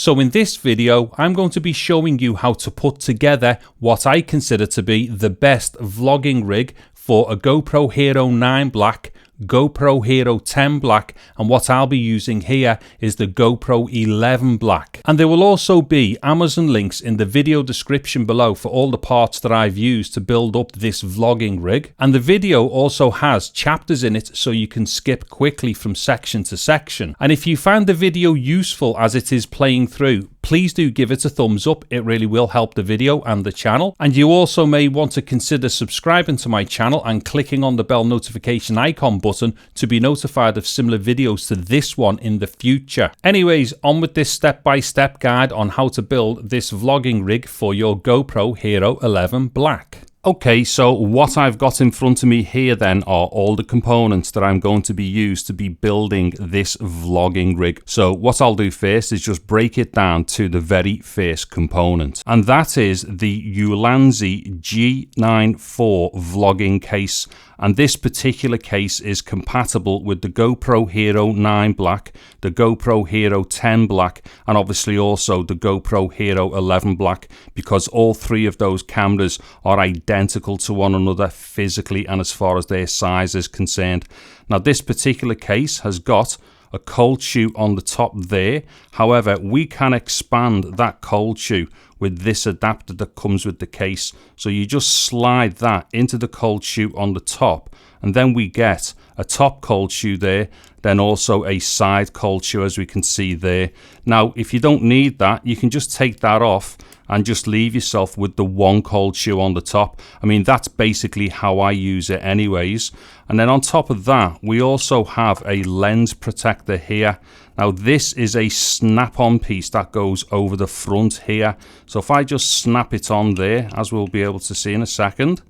So in this video, I'm going to be showing you how to put together what I consider to be the best vlogging rig for a GoPro Hero 9 Black, GoPro Hero 10 Black, and what I'll be using here is the GoPro 11 Black. And there will also be Amazon links in the video description below for all the parts that I've used to build up this vlogging rig. And the video also has chapters in it so you can skip quickly from section to section. And if you found the video useful as it is playing through, please do give it a thumbs up. It really will help the video and the channel. And you also may want to consider subscribing to my channel and clicking on the bell notification icon button to be notified of similar videos to this one in the future. Anyways, on with this step-by-step guide on how to build this vlogging rig for your GoPro Hero 11 Black. Okay, so what I've got in front of me here then are all the components that I'm going to be used to be building this vlogging rig. So what I'll do first is just break it down to the very first component. And that is the Ulanzi G9-4 vlogging case. And this particular case is compatible with the GoPro Hero 9 Black, the GoPro Hero 10 Black, and obviously also the GoPro Hero 11 Black, because all three of those cameras are identical to one another physically and as far as their size is concerned. Now this particular case has got a cold shoe on the top there. However, we can expand that cold shoe with this adapter that comes with the case. So you just slide that into the cold shoe on the top, and then we get a top cold shoe there, then also a side cold shoe as we can see there. Now if you don't need that, you can just take that off and just leave yourself with the one cold shoe on the top. I mean, that's basically how I use it anyways. And then on top of that, we also have a lens protector here. Now this is a snap-on piece that goes over the front here. So if I just snap it on there, as we'll be able to see in a second,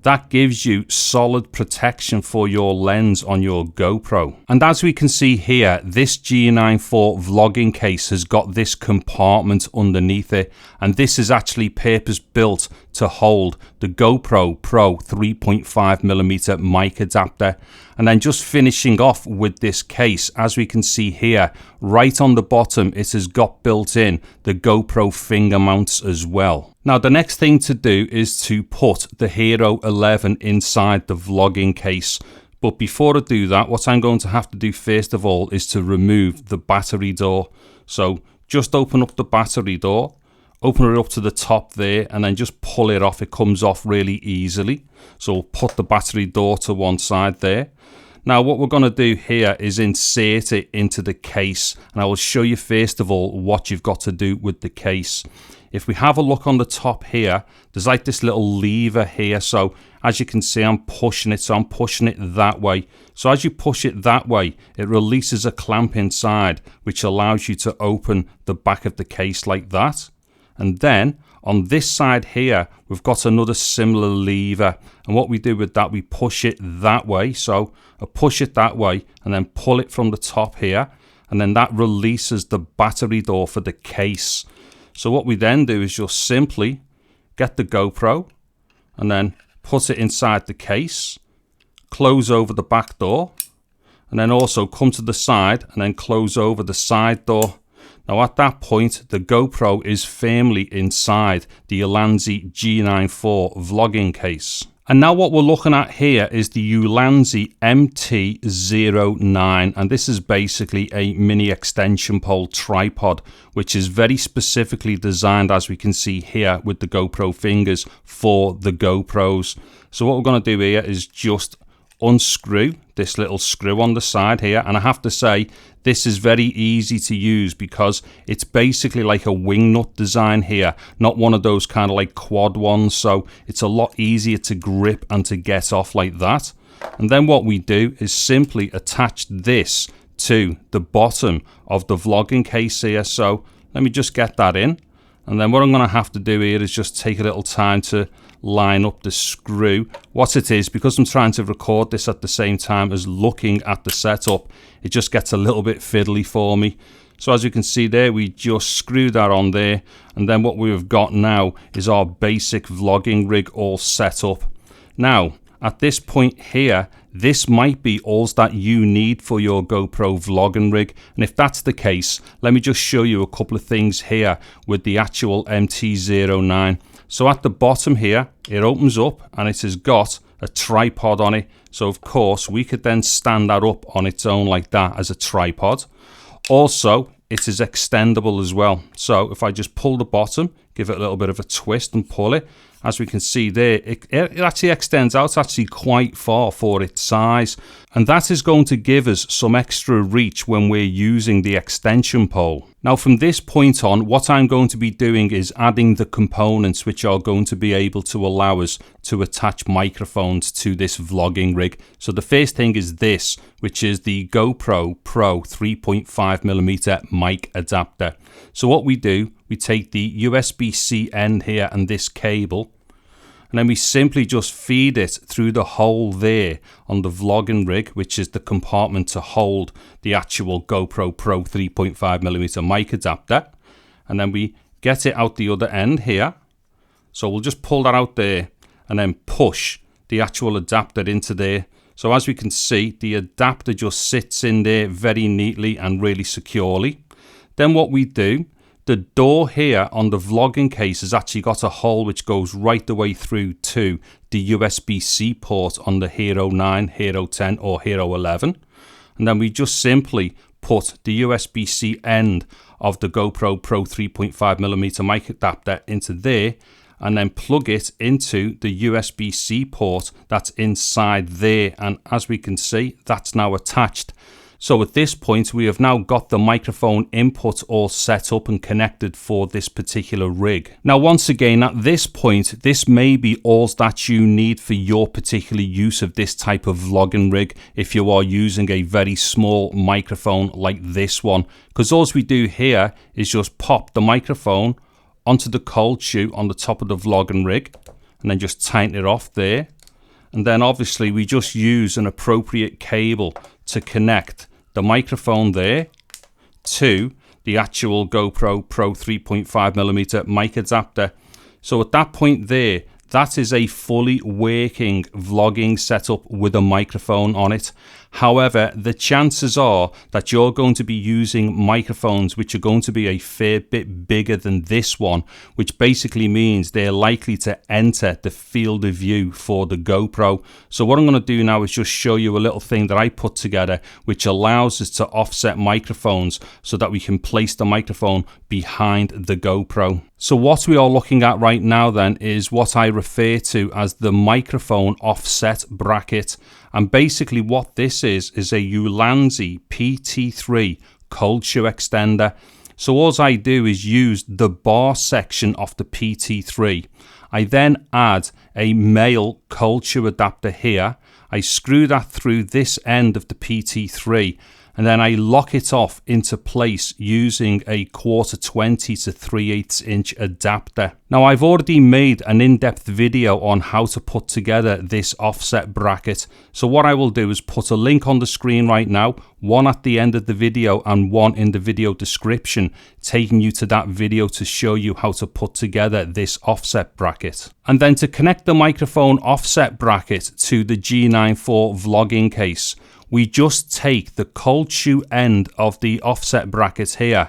that gives you solid protection for your lens on your GoPro. And as we can see here, this G9-4 vlogging case has got this compartment underneath it, and this is actually purpose built to hold the GoPro Pro 3.5mm mic adapter. And then just finishing off with this case, as we can see here, right on the bottom, it has got built in the GoPro finger mounts as well. Now the next thing to do is to put the Hero 11 inside the vlogging case. But before I do that, what I'm going to have to do first of all is to remove the battery door. So just open up the battery door, open it up to the top there, and then just pull it off. It comes off really easily. So we'll put the battery door to one side there. Now what we're going to do here is insert it into the case, and I will show you first of all what you've got to do with the case. If we have a look on the top here, there's like this little lever here. So as you can see, I'm pushing it. So I'm pushing it that way. So as you push it that way, it releases a clamp inside, which allows you to open the back of the case like that. And then on this side here, we've got another similar lever. And what we do with that, we push it that way. So I push it that way and then pull it from the top here. And then that releases the battery door for the case. So what we then do is just simply get the GoPro and then put it inside the case, close over the back door, and then also come to the side and then close over the side door. Now at that point, the GoPro is firmly inside the Ulanzi G9-4 vlogging case. And now what we're looking at here is the Ulanzi MT-09, and this is basically a mini extension pole tripod, which is very specifically designed, as we can see here, with the GoPro fingers for the GoPros. So what we're going to do here is just unscrew this little screw on the side here, and I have to say this is very easy to use because it's basically like a wing nut design here, not one of those kind of like quad ones, so it's a lot easier to grip and to get off like that. And then what we do is simply attach this to the bottom of the vlogging case here. So let me just get that in, and then what I'm going to have to do here is just take a little time to line up the screw. What it is, because I'm trying to record this at the same time as looking at the setup, it just gets a little bit fiddly for me. So as you can see there, we just screw that on there, and then what we've got now is our basic vlogging rig all set up. Now at this point here, this might be all that you need for your GoPro vlogging rig. And if that's the case, let me just show you a couple of things here with the actual MT-09. So at the bottom here, it opens up and it has got a tripod on it. So of course we could then stand that up on its own like that as a tripod. Also, it is extendable as well. So if I just pull the bottom, give it a little bit of a twist and pull it, as we can see there, it actually extends out actually quite far for its size. And that is going to give us some extra reach when we're using the extension pole. Now from this point on, what I'm going to be doing is adding the components which are going to be able to allow us to attach microphones to this vlogging rig. So the first thing is this, which is the GoPro Pro 3.5mm mic adapter. So what we do, we take the USB-C end here and this cable, and then we simply just feed it through the hole there on the vlogging rig, which is the compartment to hold the actual GoPro Pro 3.5mm mic adapter. And then we get it out the other end here. So we'll just pull that out there and then push the actual adapter into there. So as we can see, the adapter just sits in there very neatly and really securely. Then what we do, the door here on the vlogging case has actually got a hole which goes right the way through to the USB-C port on the Hero 9, Hero 10 or Hero 11. And then we just simply put the USB-C end of the GoPro Pro 3.5mm mic adapter into there and then plug it into the USB-C port that's inside there. And as we can see, that's now attached. So at this point, we have now got the microphone input all set up and connected for this particular rig. Now, once again, at this point, this may be all that you need for your particular use of this type of vlogging rig if you are using a very small microphone like this one. Because all we do here is just pop the microphone onto the cold shoe on the top of the vlogging rig and then just tighten it off there. And then obviously we just use an appropriate cable to connect the microphone there to the actual GoPro Pro 3.5mm mic adapter. So at that point there, that is a fully working vlogging setup with a microphone on it. However, the chances are that you're going to be using microphones which are going to be a fair bit bigger than this one, which basically means they're likely to enter the field of view for the GoPro. So what I'm going to do now is just show you a little thing that I put together which allows us to offset microphones so that we can place the microphone behind the GoPro. So what we are looking at right now then is what I refer to as the microphone offset bracket. And basically what this is a Ulanzi PT3 cold shoe extender. So all I do is use the bar section of the PT3. I then add a male cold shoe adapter here. I screw that through this end of the PT3 and then I lock it off into place using a 1/4-20 to 3/8 inch adapter. Now I've already made an in-depth video on how to put together this offset bracket. So what I will do is put a link on the screen right now, one at the end of the video and one in the video description, taking you to that video to show you how to put together this offset bracket. And then to connect the microphone offset bracket to the G9-4 vlogging case, we just take the cold shoe end of the offset bracket here,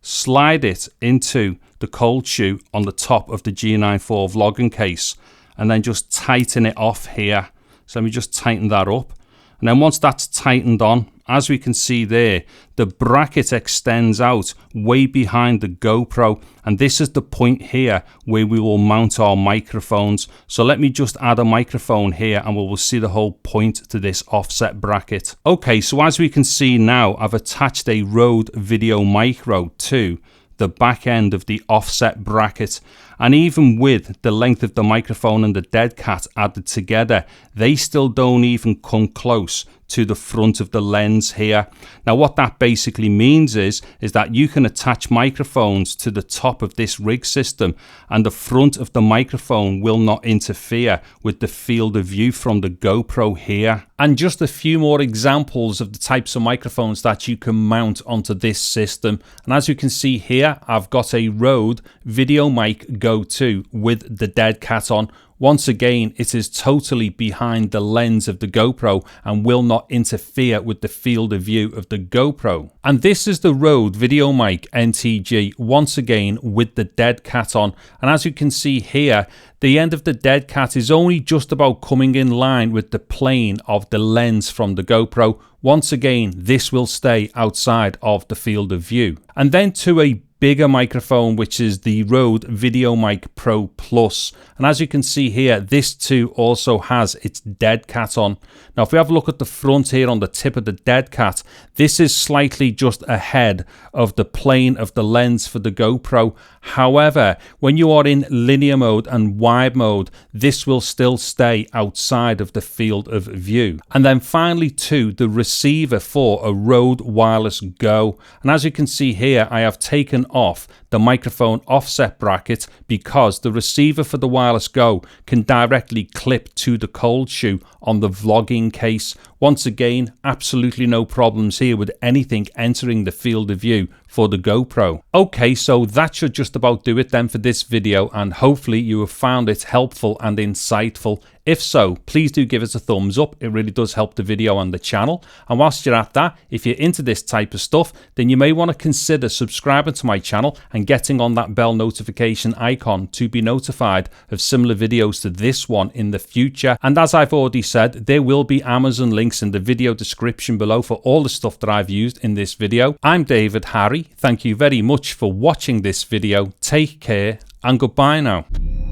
slide it into the cold shoe on the top of the G9-4 vlogging case, and then just tighten it off here. So let me just tighten that up. And then once that's tightened on, as we can see there, the bracket extends out way behind the GoPro, and this is the point here where we will mount our microphones. So let me just add a microphone here and we will see the whole point to this offset bracket. Okay, so as we can see now, I've attached a Rode Video Micro to the back end of the offset bracket, and even with the length of the microphone and the dead cat added together, they still don't even come close to the front of the lens here. Now what that basically means is that you can attach microphones to the top of this rig system and the front of the microphone will not interfere with the field of view from the GoPro here. And just a few more examples of the types of microphones that you can mount onto this system. And as you can see here, I've got a Rode Video Mic Go 2 with the dead cat on, Once again, it is totally behind the lens of the GoPro and will not interfere with the field of view of the GoPro. And this is the Rode VideoMic NTG, once again with the dead cat on. And as you can see here, the end of the dead cat is only just about coming in line with the plane of the lens from the GoPro. Once again, this will stay outside of the field of view. And then to a bigger microphone, which is the Rode VideoMic Pro Plus. And as you can see here, this too also has its dead cat on. Now, if we have a look at the front here on the tip of the dead cat, this is slightly just ahead of the plane of the lens for the GoPro. However, when you are in linear mode and wide mode, this will still stay outside of the field of view. And then finally too, the receiver for a Rode Wireless Go. And as you can see here, I have taken off the microphone offset bracket because the receiver for the Wireless Go can directly clip to the cold shoe on the vlogging case. Once again, absolutely no problems here with anything entering the field of view for the GoPro. Okay, so that should just about do it then for this video, and hopefully you have found it helpful and insightful. If so, please do give us a thumbs up. It really does help the video and the channel. And whilst you're at that, if you're into this type of stuff, then you may want to consider subscribing to my channel and getting on that bell notification icon to be notified of similar videos to this one in the future. And as I've already said, there will be Amazon links in the video description below for all the stuff that I've used in this video. I'm David Harry. Thank you very much for watching this video. Take care and goodbye now.